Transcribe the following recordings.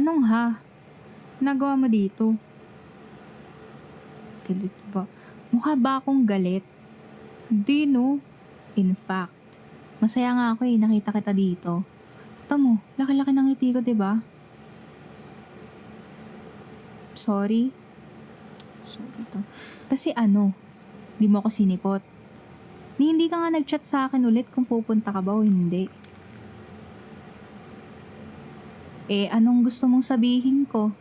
Anong ha? Nagawa mo dito? Galit ba? Mukha ba akong galit? Di no. In fact, masaya nga ako nakita kita dito. Tamo, laki-laki ng ngiti ko, 'di ba? Sorry. Sorry to. Kasi di mo ako sinipot. Hindi ka nga nag-chat sa akin ulit kung pupunta ka ba o hindi. Anong gusto mong sabihin ko?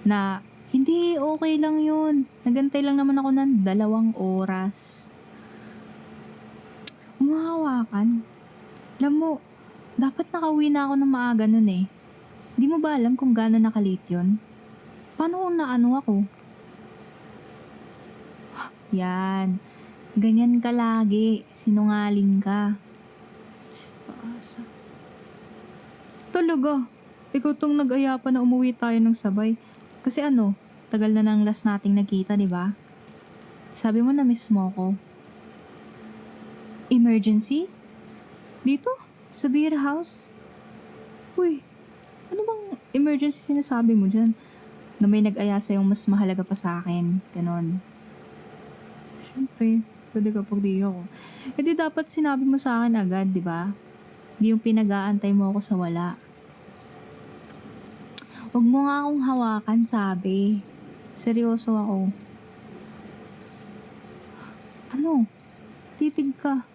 Na hindi, okay lang yun. Nagantay lang naman ako ng 2 oras. Umahawakan. Alam mo, dapat nakauwi na ako ng maaga nun eh. Di mo ba alam kung gaano nakalate yun? Paano kung naano ako? Yan. Ganyan ka lagi. Sinungaling ka. Talaga. Ikaw tong nag-aya pa na umuwi tayo ng sabay. Kasi tagal na nang last nating nagkita, di ba? Sabi mo na miss mo ko. Emergency? Dito? Sa beer house? Uy, ano bang emergency sinasabi mo dyan? Na may nag-aya sa'yong mas mahalaga pa sa akin. Ganon. Siyempre, pwede kapag di ako. Di dapat sinabi mo sa akin agad, di ba? Di yung pinag-aantay mo ako sa wala. Huwag mo nga akong hawakan, sabi. Seryoso ako. Ano? Titig ka.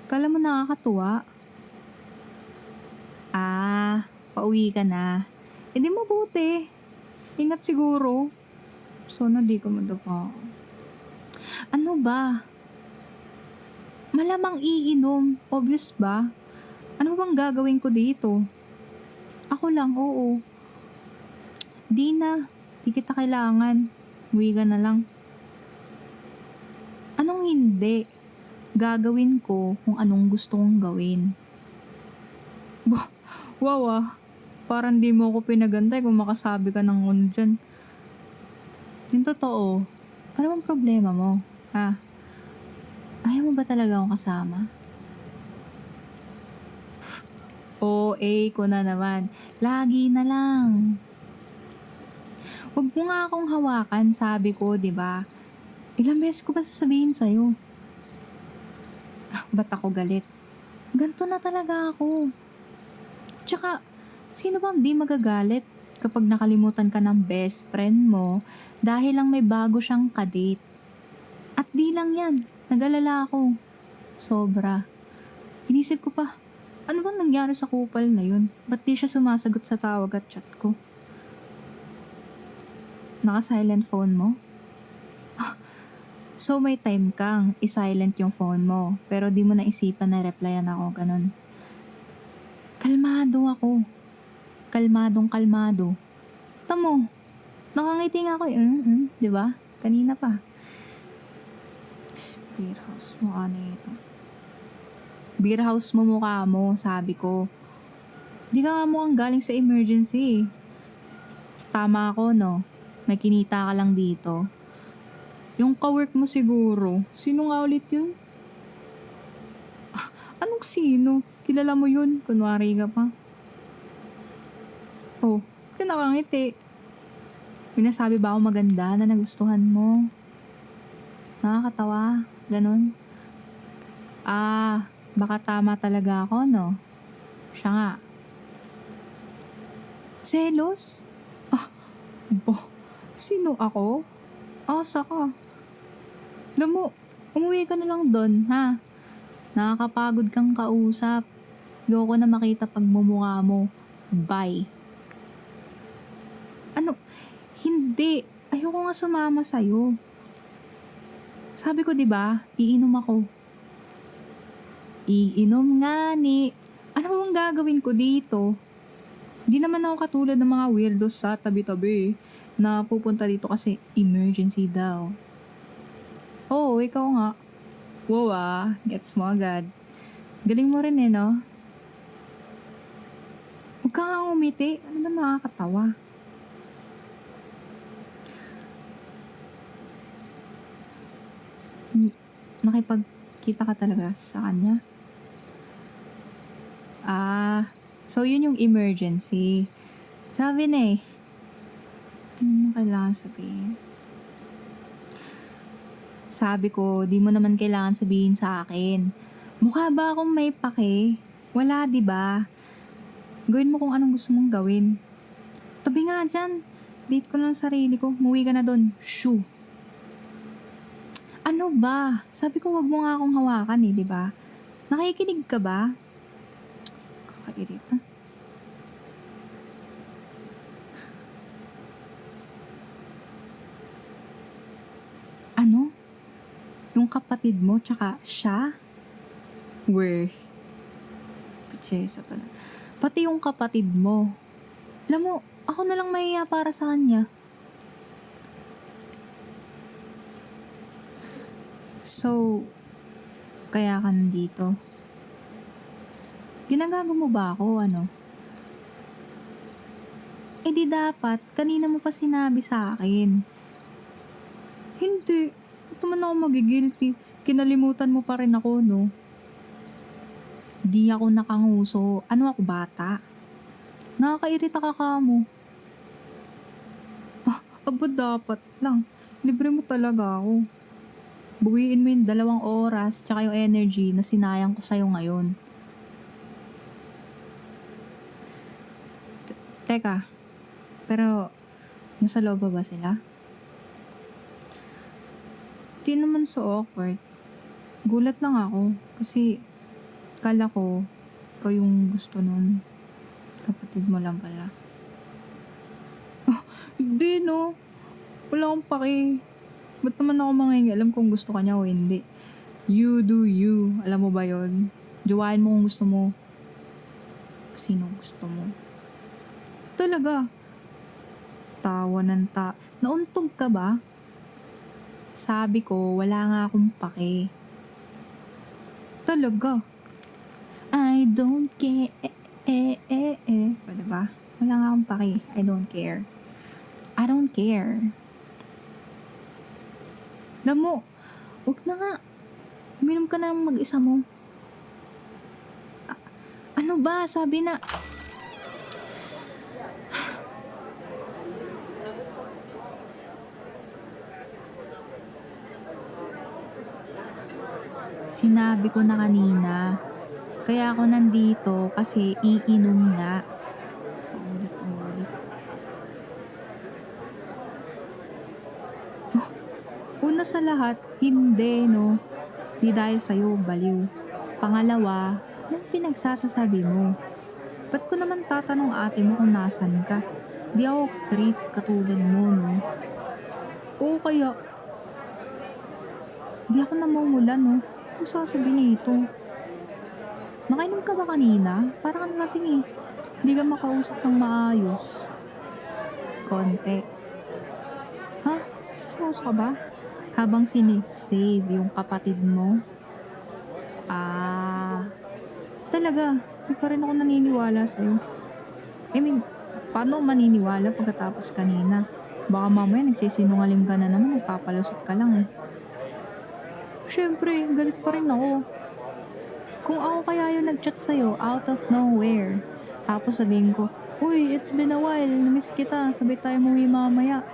Kala mo nakakatuwa? Pauwi ka na. Di mabuti. Ingat siguro. Sana di ka madapa. Ano ba? Malamang iinom. Obvious ba? Ano bang gagawin ko dito? Ako lang, oo. Di na. Di kita kailangan. Uwi ka na lang. Anong hindi? Gagawin ko kung anong gusto kong gawin. Wow. Parang di mo ako pinagantay kung makasabi ka ng dyan. Yung totoo, ano bang problema mo? Ha? Ayaw mo ba talaga akong kasama? OA ko na naman. Lagi na lang. Huwag mo nga akong hawakan, sabi ko, di ba? Ilang beses ko ba sasabihin sa'yo? Ba't ako galit? Ganto na talaga ako. Tsaka, sino bang di magagalit kapag nakalimutan ka ng best friend mo dahil lang may bago siyang kadate? At di lang yan, nag-alala ako. Sobra. Inisip ko pa, ano bang nangyari sa kupal na yun? Ba't di siya sumasagot sa tawag at chat ko? Naka-silent phone mo? So may time kang i-silent yung phone mo, pero di mo naisipan na replyan ako, ganun. Kalmado ako. Kalmadong-kalmado. Tamo, nakangiti nga ako di ba? Kanina pa. Beer house mo, ito? Beer house mo mukha mo, sabi ko. Di ka nga mukhang galing sa emergency. Tama ako, no? May kinita ka lang dito. Yung ka-work mo siguro. Sino nga ulit yun? Anong sino? Kilala mo yun? Kunwari ka pa. Oh, ka nakangiti. May nasabi ba ako maganda na nagustuhan mo? Nakakatawa. Ganon. Baka tama talaga ako, no? Siya nga. Selos? Sino ako? Asa ka? Alam mo, umuwi ka na lang doon, ha? Nakakapagod kang kausap. Ayoko na makita pagmumukha mo. Bye. Ano? Hindi. Ayoko nga sumama sa'yo. Sabi ko, di ba? Iinom ako. Iinom nga ni. Ano bang gagawin ko dito? Di naman ako katulad ng mga weirdos sa tabi-tabi na pupunta dito kasi emergency daw. Oo, ikaw nga. Wow gets mo agad. Galing mo rin no? Huwag ka nga umiti. Ano na nakakatawa? Nakipagkita ka talaga sa kanya? So yun yung emergency. Sabi na eh. Di mo kailangan sabihin. Sabi ko, di mo naman kailangan sabihin sa akin. Mukha ba akong may pake? Wala, di ba? Gawin mo kung anong gusto mong gawin. Tabi nga dyan. Date ko lang sarili ko. Muwi ka na doon. Shoo. Ano ba? Sabi ko wag mo nga akong hawakan eh, di ba? Nakikinig ka ba? Kakairita. Ano? Yung kapatid mo tsaka siya? Weh. Pichesa pala. Pati yung kapatid mo. Alam mo, ako na lang mahiya para sa kanya. So, kaya ka nandito. Ginagago mo ba ako, ano? Eh di dapat, kanina mo pa sinabi sa akin. Hindi. Ito man ako magigilty. Kinalimutan mo pa rin ako, no? Di ako nakanguso. Ano ako, bata? Nakakairita ka kamo. Aba dapat lang. Libre mo talaga ako. Buwiin mo yung 2 oras tsaka yung energy na sinayang ko sa'yo ngayon. Teka, pero nasa loob ba sila? Di naman so awkward. Gulat lang ako kasi kala ko ikaw yung gusto nun. Kapatid mo lang pala. Hindi no. Wala akong paki. Ba't naman ako mangingialam kung gusto ka niya o hindi? You do you. Alam mo ba yon? Jowain mo kung gusto mo. Sino gusto mo? Talaga. Tawa ng Nauntog ka ba? Sabi ko, wala nga akong pake. Talaga. I don't care. Pwede ba? Wala nga akong pake. I don't care. I don't care. Alam mo, huwag na nga. Uminom ka na mag-isa mo. Ano ba? Sabi na... Sinabi ko na kanina. Kaya ako nandito kasi iinom nga. Ulit. Una sa lahat, hindi no. Di dahil sa'yo, baliw. Pangalawa, anong pinagsasasabi mo? Ba't ko naman tatanong ate mo kung nasan ka? Di ako creep katulad mo, no? Oo kaya, di ako namumula, no? Ano sasabihin nito? Nakainom ka ba kanina? Parang ano lasing eh. Di ka makausap ng maayos. Konti. Ha? Seryoso ka ba? Habang sinisave yung kapatid mo? Talaga. Di pa rin ako naniniwala sa'yo. I mean, paano maniniwala pagkatapos kanina? Baka mamaya nagsisinungaling ka na naman, nagpapalusot ka lang eh. Siyempre, galit pa rin ako. Kung ako kaya yung nag-chat sa'yo out of nowhere, tapos sabihin ko, uy, it's been a while, namiss kita, sabay tayo muwi mamaya.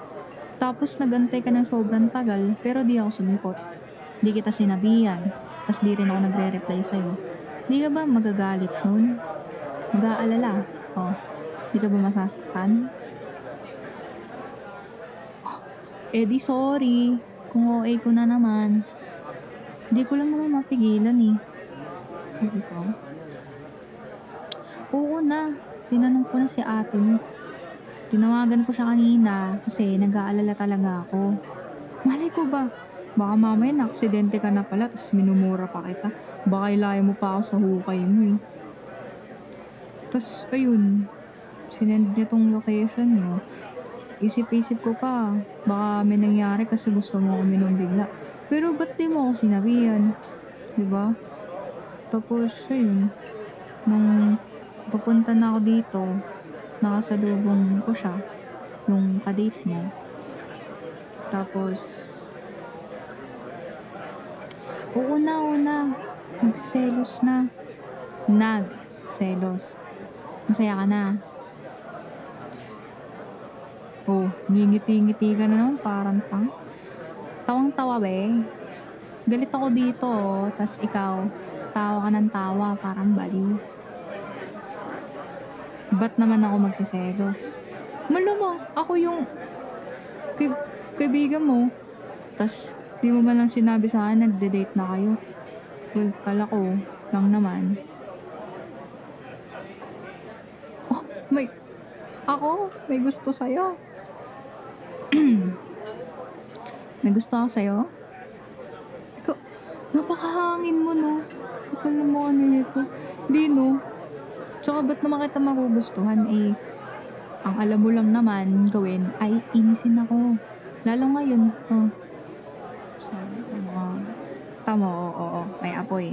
Tapos nagantay ka ng sobrang tagal, pero di ako sumipot. Di kita sinabihan, tas di rin ako nagre-reply sa'yo. Di ka ba magagalit nun? Mag-aalala? Oh, di ka ba masasaktan? Eh di sorry, kung OA ko na naman. Di ko lang naman mapigilan eh. Ikaw? Oo na, tinanong ko na si ate mo. Tinawagan ko siya kanina kasi nag-aalala talaga ako. Malay ko ba? Baka mamaya na-aksidente ka na pala tapos minumura pa kita. Baka ilaya mo pa ako sa hukay mo eh. Tapos ayun, sinend niya tong location mo. Isip-isip ko pa, baka may nangyari kasi gusto mo uminom bigla. Pero ba't di mo ako sinabihan? Diba? Tapos ayun, nung papunta na ako dito, nakasalubong ko siya, yung kadate mo. Tapos, una, nagselos na. Nagselos. Masaya ka na. Oh, ngingiti-ngiti ka na naman parang tawang-tawa be. Galit ako dito oh, tas ikaw, tawa ka ng tawa parang baliw. Ba't naman ako magsiselos? Malamang ako yung kay- kaibigan mo. Tas di mo man lang sinabi sa akin nagde-date na kayo. Well, kala ko lang naman. Oh, may gusto sa'yo. May gusto ako sa'yo? Ikaw, napakahangin mo no. Kapal na mukha nito. Di no. Tsaka ba't naman kita magugustuhan eh, ang alam mo lang naman gawin ay inisin ako. Lalo ngayon, oh. Sabi ko, tama, oo, may apoy.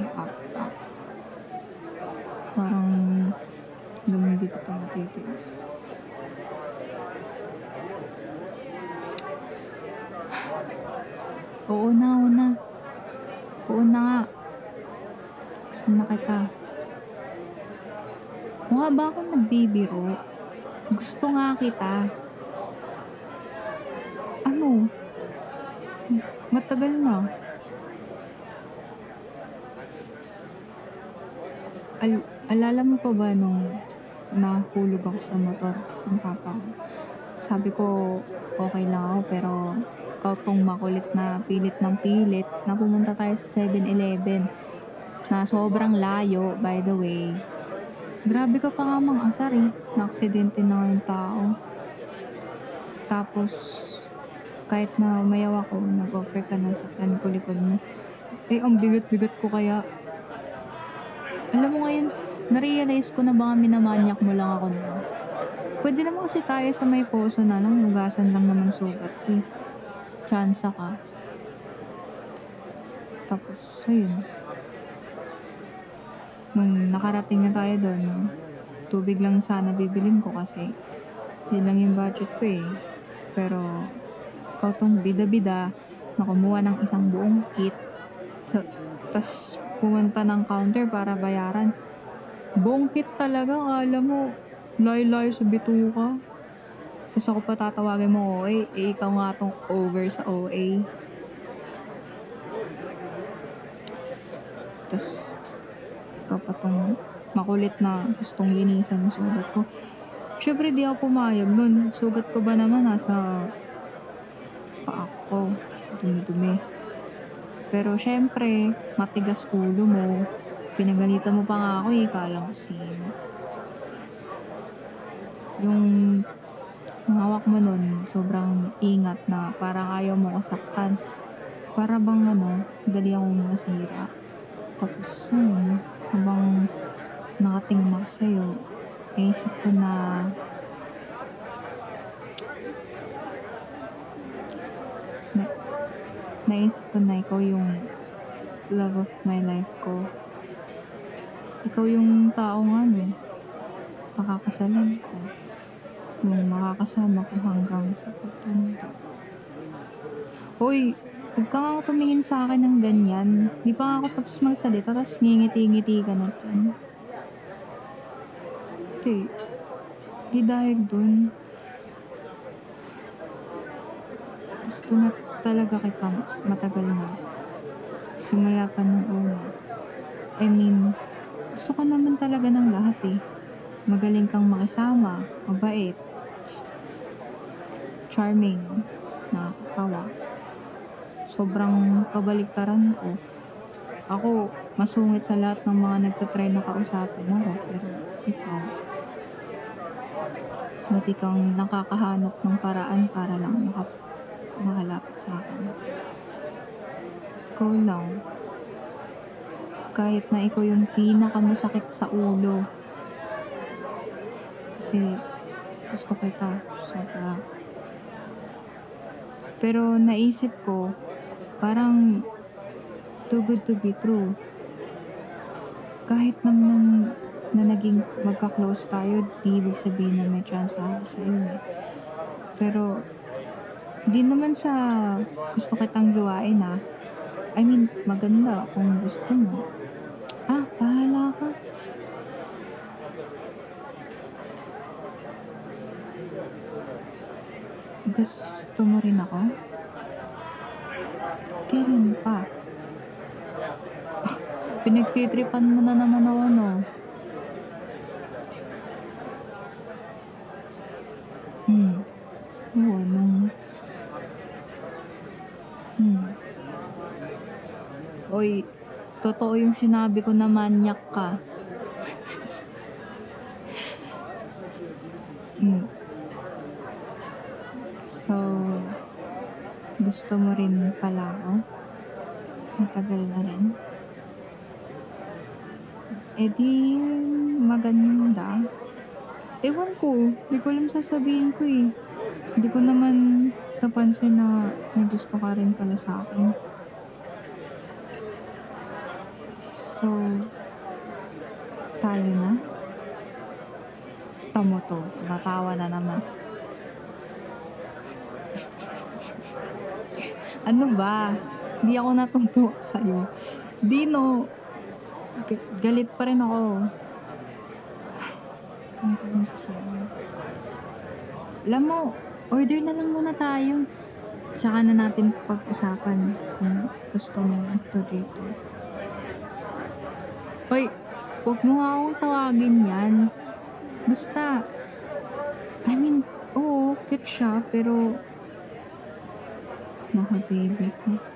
Parang hindi ko pa matitiis. Oo na, oo na. Oo na nga. Gusto na kita. Mukha ba akong nagbibiro? Gusto nga kita. Ano? Matagal na. Alala mo pa ba nung nahulog ako sa motor ng papa ko? Sabi ko, okay lang ako pero ikaw tong makulit na pilit ng pilit na pumunta tayo sa 7-Eleven na sobrang layo, by the way. Grabe ka pa nga mang asar eh. Na-aksidente na nga yung tao. Tapos, kahit na umayaw ako, nag-offer ka na sa ko likod mo. Eh, ang bigat-bigat ko kaya. Alam mo ngayon, na-realize ko na baka minamanyak mo lang ako nun. Pwede naman kasi tayo sa may poso na lang, hugasan lang naman sugat ko eh. Tsansa ka. Tapos, ayun. Nung nakarating na tayo doon, tubig lang sana bibilin ko kasi yun lang yung budget ko eh. Pero, ikaw tong bida-bida na kumuha ng isang buong kit. Tas pumunta ng counter para bayaran. Buong kit talaga, akala mo, layo-layo sa bituka. Tas ako pa tatawagin mo OA, eh ikaw nga tong over sa OA. Tas, ikaw pa tong makulit na gustong linisan yung sugat ko. Syempre di ako pumayag nun. Sugat ko ba naman nasa paa ko. Dumi-dumi. Pero syempre, matigas ulo mo. Pinagalitan mo pa nga ako eh. Kala ko sino. Yung hawak mo nun, sobrang ingat na parang ayaw mo kasaktan. Para bang dali akong masira. Tapos, habang nakatingin ako sa'yo, naisip ko na ikaw yung love of my life ko. Ikaw yung tao nga makakasalan ko. Yung makakasama ko hanggang sa pagtanda. Hoy, huwag ka nga tumingin sa akin ng ganyan. Di pa nga ako tapos magsalita, tapos ngingiti-ngiti ka na dyan. Di dahil dun. Gusto na talaga kita matagal na. Simula pa nung una. I mean, gusto ka naman talaga ng lahat eh. Magaling kang makisama, mabait, charming, nakakatawa. Sobrang kabaliktaran ko. Ako, masungit sa lahat ng mga nagtatry na kausapin ako. Pero ikaw, ba't ikaw nakakahanap ng paraan para lang makalapit sa akin? Ikaw lang. Kahit na ikaw yung pinakamasakit sa ulo. Kasi gusto kita. Sobra. Pero naisip ko, parang too good to be true. Kahit naman na naging magka-close tayo, di ibig sabihin na may chance ako sa'yo eh. Pero, di naman sa gusto kitang jowain ah. I mean, maganda kung gusto mo. Bahala ka. Gusto mo rin ako? Kailan pa? Pinagtitripan mo na naman ako, no? Hmm. Oo, hmm. Uy, totoo yung sinabi ko na manyak ka. Hmm. So, gusto mo rin pala ako? Matagal na rin? Eh di, maganda. Ewan ko, di ko alam sasabihin ko eh. Di ko naman napansin na may gusto ka rin pala sa akin. So, tayo na? Tamo to, natawa na naman. Ano ba? Di ako natutuwa sa'yo. Di no, galit pa rin ako. Ang galing ko sa'yo. Alam mo, order na lang muna tayo. Tsaka na natin pag-usapan kung gusto mo ito dito. Hoy, huwag mo nga akong tawagin yan. Basta, I mean, oo, cute siya, pero baka baby to.